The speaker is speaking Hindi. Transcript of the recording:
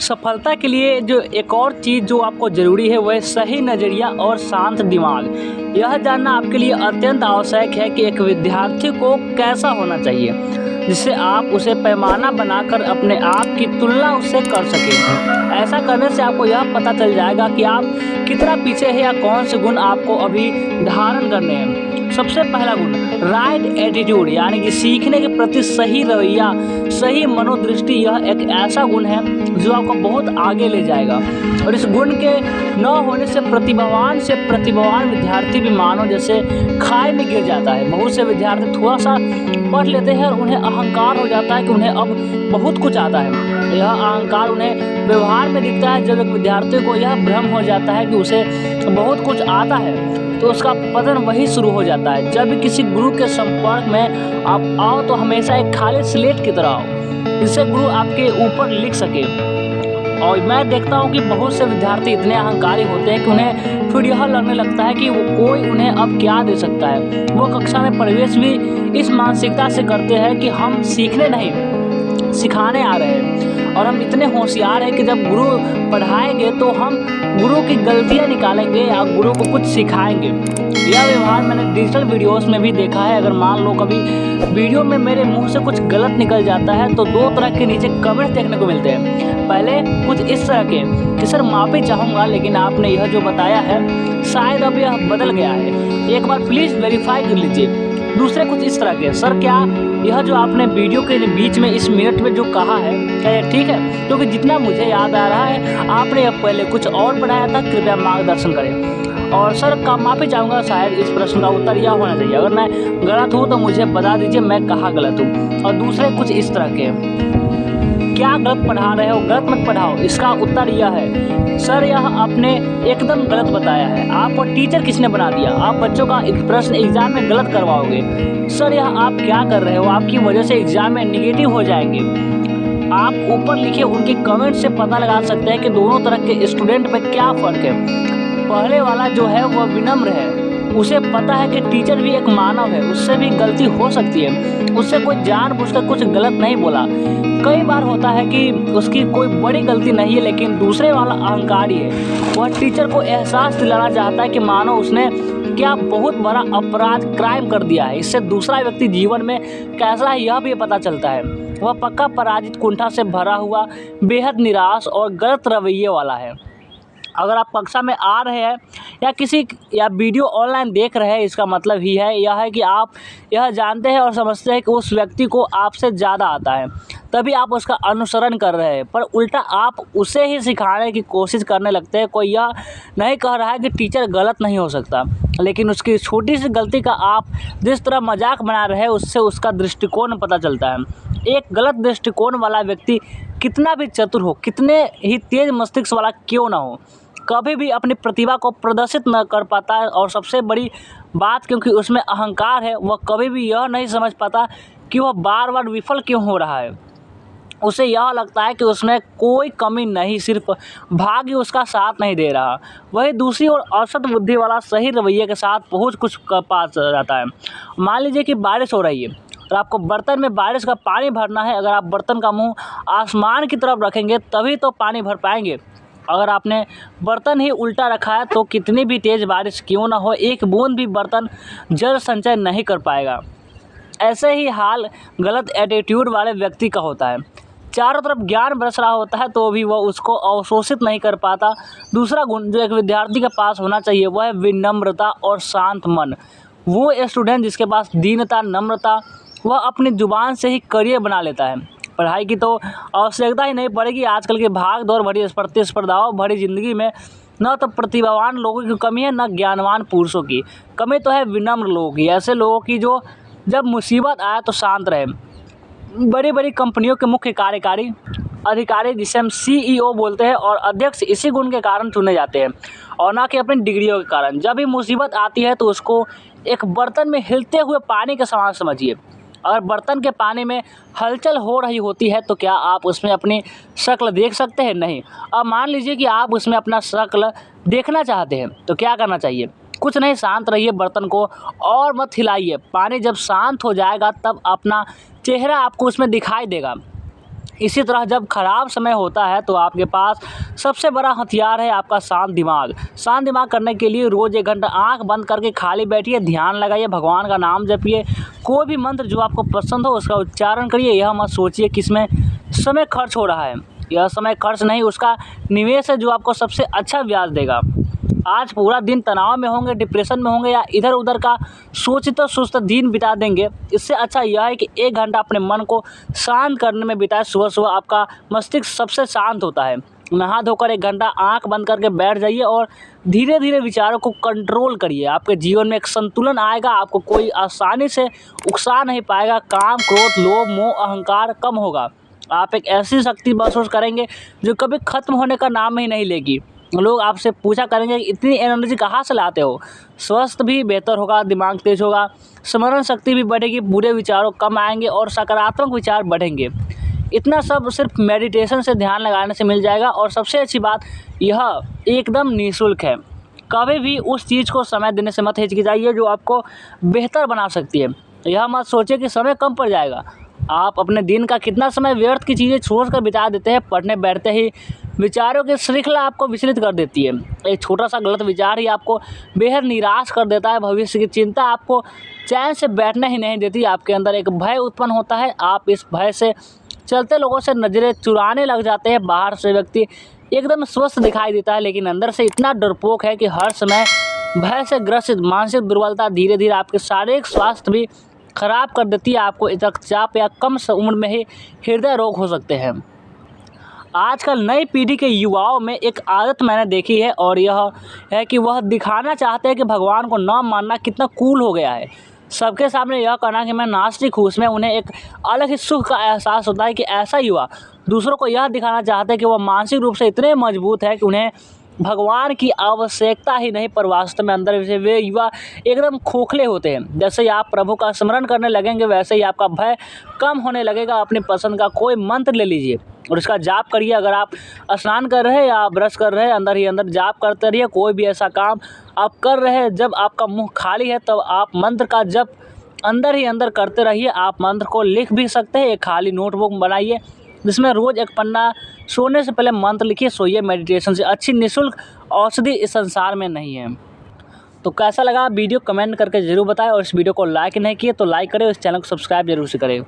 सफलता के लिए जो एक और चीज़ जो आपको ज़रूरी है वह है सही नज़रिया और शांत दिमाग। यह जानना आपके लिए अत्यंत आवश्यक है कि एक विद्यार्थी को कैसा होना चाहिए, जिससे आप उसे पैमाना बनाकर अपने आप की तुलना उससे कर सकें। ऐसा करने से आपको यह पता चल जाएगा कि आप कितना पीछे हैं या कौन से गुण आपको अभी धारण करने हैं। सबसे पहला गुण राइट एटीट्यूड, यानी कि सीखने के प्रति सही रवैया, सही मनोदृष्टि। यह एक ऐसा गुण है जो आपको बहुत आगे ले जाएगा और इस गुण के न होने से प्रतिभावान विद्यार्थी भी मानो जैसे खाई में गिर जाता है। बहुत से विद्यार्थी थोड़ा सा पढ़ लेते हैं और उन्हें अहंकार हो जाता है कि उन्हें अब बहुत कुछ आता है। यह अहंकार उन्हें व्यवहार में दिखता है। जब एक विद्यार्थी को यह भ्रम हो जाता है कि उसे बहुत कुछ आता है तो उसका पतन वही शुरू हो जाता है। जब भी किसी गुरु के संपर्क में आप आओ तो हमेशा एक खाली स्लेट की तरह आओ, जिससे गुरु आपके ऊपर लिख सके। और मैं देखता हूँ कि बहुत से विद्यार्थी इतने अहंकारी होते हैं कि उन्हें फिर यह लगने लगता है कि वो कोई उन्हें अब क्या दे सकता है। वो कक्षा में प्रवेश भी इस मानसिकता से करते हैं कि हम सीखने नहीं सिखाने आ रहे हैं और हम इतने होशियार हैं कि जब गुरु पढ़ाएंगे तो हम गुरु की गलतियाँ निकालेंगे या गुरु को कुछ सिखाएंगे। यह व्यवहार मैंने डिजिटल वीडियोस में भी देखा है। अगर मान लो कभी वीडियो में मेरे मुंह से कुछ गलत निकल जाता है तो दो तरह के नीचे कमेंट्स देखने को मिलते हैं। पहले कुछ इस तरह के कि सर माफ़ी चाहूँगा, लेकिन आपने यह जो बताया है शायद अब यह बदल गया है, एक बार प्लीज़ वेरीफाई कर लीजिए। दूसरे कुछ इस तरह के, सर क्या यह जो आपने वीडियो के बीच में इस मिनट में जो कहा है क्या यह ठीक है? क्योंकि जितना मुझे याद आ रहा है आपने अब पहले कुछ और बनाया था, कृपया मार्गदर्शन करें। और सर का माफ़ी चाहूँगा, शायद इस प्रश्न का उत्तर यह होना चाहिए, अगर मैं गलत हूँ तो मुझे बता दीजिए मैं कहाँ गलत हूँ। और दूसरे कुछ इस तरह के, क्या गलत पढ़ा रहे हो, गलत मत पढ़ाओ। इसका उत्तर यह है, सर यह आपने एकदम गलत बताया है, आपको टीचर किसने बना दिया, आप बच्चों का एक प्रश्न एग्जाम में गलत करवाओगे। सर यह आप क्या कर रहे हो, आपकी वजह से एग्जाम में निगेटिव हो जाएंगे। आप ऊपर लिखे उनके कमेंट से पता लगा सकते हैं कि दोनों तरह के स्टूडेंट में क्या फ़र्क है। पहले वाला जो है वह विनम्र है, उसे पता है कि टीचर भी एक मानव है, उससे भी गलती हो सकती है, उससे कोई जानबूझकर कुछ गलत नहीं बोला। कई बार होता है कि उसकी कोई बड़ी गलती नहीं है, लेकिन दूसरे वाला अहंकारी है, वह टीचर को एहसास दिलाना चाहता है कि मानो उसने क्या बहुत बड़ा अपराध क्राइम कर दिया है। इससे दूसरा व्यक्ति जीवन में कैसा है यह भी पता चलता है। वह पक्का पराजित, कुंठा से भरा हुआ, बेहद निराश और गलत रवैये वाला है। अगर आप कक्षा में आ रहे हैं या वीडियो ऑनलाइन देख रहे हैं, इसका मतलब ही है यह है कि आप यह जानते हैं और समझते हैं कि उस व्यक्ति को आपसे ज़्यादा आता है, तभी आप उसका अनुसरण कर रहे हैं। पर उल्टा आप उसे ही सिखाने की कोशिश करने लगते हैं। कोई यह नहीं कह रहा है कि टीचर गलत नहीं हो सकता, लेकिन उसकी छोटी सी गलती का आप जिस तरह मजाक बना रहे हैं उससे उसका दृष्टिकोण पता चलता है। एक गलत दृष्टिकोण वाला व्यक्ति कितना भी चतुर हो, कितने ही तेज मस्तिष्क वाला क्यों ना हो, कभी भी अपनी प्रतिभा को प्रदर्शित न कर पाता है। और सबसे बड़ी बात, क्योंकि उसमें अहंकार है, वह कभी भी यह नहीं समझ पाता कि वह बार बार विफल क्यों हो रहा है। उसे यह लगता है कि उसमें कोई कमी नहीं, सिर्फ भाग्य उसका साथ नहीं दे रहा। वही दूसरी ओर औसत बुद्धि वाला सही रवैये के साथ बहुत कुछ पा जाता है। मान लीजिए कि बारिश हो रही है और आपको बर्तन में बारिश का पानी भरना है। अगर आप बर्तन का मुंह आसमान की तरफ रखेंगे तभी तो पानी भर पाएंगे। अगर आपने बर्तन ही उल्टा रखा है तो कितनी भी तेज़ बारिश क्यों ना हो, एक बूंद भी बर्तन जल संचय नहीं कर पाएगा। ऐसे ही हाल गलत एटीट्यूड वाले व्यक्ति का होता है। चारों तरफ ज्ञान बरस रहा होता है तो भी वह उसको अवशोषित नहीं कर पाता। दूसरा गुण जो एक विद्यार्थी के पास होना चाहिए वह है विनम्रता और शांत मन। वो स्टूडेंट जिसके पास दीनता, नम्रता, वह अपनी जुबान से ही करियर बना लेता है। पढ़ाई की तो आवश्यकता ही नहीं पड़ेगी। आजकल की भाग दौड़ भरी प्रतिस्पर्धाओं भरी ज़िंदगी में न तो प्रतिभावान लोगों की कमी है, न ज्ञानवान पुरुषों की कमी, तो है विनम्र लोगों की। ऐसे लोगों की जो जब मुसीबत आए तो शांत रहे। बड़ी बड़ी कंपनियों के मुख्य कार्यकारी अधिकारी, जिसे हम CEO बोलते हैं, और अध्यक्ष इसी गुण के कारण चुने जाते हैं और ना कि अपनी डिग्रियों के कारण। जब भी मुसीबत आती है तो उसको एक बर्तन में हिलते हुए पानी के समान समझिए। अगर बर्तन के पानी में हलचल हो रही होती है तो क्या आप उसमें अपनी शक्ल देख सकते हैं? नहीं। अब मान लीजिए कि आप उसमें अपना शक्ल देखना चाहते हैं तो क्या करना चाहिए? कुछ नहीं, शांत रहिए, बर्तन को और मत हिलाइए। पानी जब शांत हो जाएगा तब अपना चेहरा आपको उसमें दिखाई देगा। इसी तरह जब खराब समय होता है तो आपके पास सबसे बड़ा हथियार है आपका शांत दिमाग। शांत दिमाग करने के लिए रोज़ 1 घंटा आँख बंद करके खाली बैठिए, ध्यान लगाइए, भगवान का नाम जपिए, कोई भी मंत्र जो आपको पसंद हो उसका उच्चारण करिए। यह मत सोचिए कि इसमें समय खर्च हो रहा है, यह समय खर्च नहीं, उसका निवेश है जो आपको सबसे अच्छा ब्याज देगा। आज पूरा दिन तनाव में होंगे, डिप्रेशन में होंगे या इधर उधर का सोचते सोचते दिन बिता देंगे, इससे अच्छा यह है कि 1 घंटा अपने मन को शांत करने में बिताएं। सुबह सुबह आपका मस्तिष्क सबसे शांत होता है। नहा धोकर 1 घंटा आंख बंद करके बैठ जाइए और धीरे धीरे विचारों को कंट्रोल करिए। आपके जीवन में एक संतुलन आएगा, आपको कोई आसानी से उकसा नहीं पाएगा, काम, क्रोध, लोभ, मोह, अहंकार कम होगा। आप एक ऐसी शक्ति महसूस करेंगे जो कभी खत्म होने का नाम ही नहीं लेगी। लोग आपसे पूछा करेंगे इतनी एनर्जी कहाँ से लाते हो। स्वास्थ्य भी बेहतर होगा, दिमाग तेज होगा, स्मरण शक्ति भी बढ़ेगी, बुरे विचारों कम आएंगे और सकारात्मक विचार बढ़ेंगे। इतना सब सिर्फ मेडिटेशन से, ध्यान लगाने से मिल जाएगा। और सबसे अच्छी बात, यह एकदम निःशुल्क है। कभी भी उस चीज़ को समय देने से मत हिचकिचाइए जो आपको बेहतर बना सकती है। यह मत सोचिए कि समय कम पड़ जाएगा। आप अपने दिन का कितना समय व्यर्थ की चीज़ें छोड़कर बिता देते हैं। पढ़ने बैठते ही विचारों की श्रृंखला आपको विचलित कर देती है। एक छोटा सा गलत विचार ही आपको बेहद निराश कर देता है। भविष्य की चिंता आपको चैन से बैठने ही नहीं देती। आपके अंदर एक भय उत्पन्न होता है, आप इस भय से चलते लोगों से नज़रें चुराने लग जाते हैं। बाहर से व्यक्ति एकदम स्वस्थ दिखाई देता है, लेकिन अंदर से इतना डरपोक है कि हर समय भय से ग्रसित। मानसिक दुर्बलता धीरे धीरे आपके शारीरिक स्वास्थ्य भी खराब कर देती है। आपको रक्तचाप या कम उम्र में ही हृदय रोग हो सकते हैं। आजकल नई पीढ़ी के युवाओं में एक आदत मैंने देखी है और यह है कि वह दिखाना चाहते हैं कि भगवान को न मानना कितना कूल हो गया है। सबके सामने यह कहना कि मैं नास्तिक हूँ, उसमें उन्हें एक अलग ही सुख का एहसास होता है कि ऐसा युवा दूसरों को यह दिखाना चाहते हैं कि वह मानसिक रूप से इतने मजबूत है कि उन्हें भगवान की आवश्यकता ही नहीं, पर वास्तव में अंदर से वे युवा एकदम खोखले होते हैं। जैसे ही आप प्रभु का स्मरण करने लगेंगे वैसे ही आपका भय कम होने लगेगा। अपनी पसंद का कोई मंत्र ले लीजिए और इसका जाप करिए। अगर आप स्नान कर रहे हैं या ब्रश कर रहे हैं, अंदर ही अंदर जाप करते रहिए। कोई भी ऐसा काम आप कर रहे हैं जब आपका मुंह खाली है, तब आप मंत्र का जप अंदर ही अंदर करते रहिए। आप मंत्र को लिख भी सकते हैं। एक खाली नोटबुक बनाइए जिसमें रोज़ एक पन्ना, सोने से पहले मंत्र लिखिए, सोइए। मेडिटेशन से अच्छी निःशुल्क औषधि इस संसार में नहीं है। तो कैसा लगा वीडियो कमेंट करके ज़रूर बताएं और इस वीडियो को लाइक नहीं किए तो लाइक करें और इस चैनल को सब्सक्राइब जरूर से करें।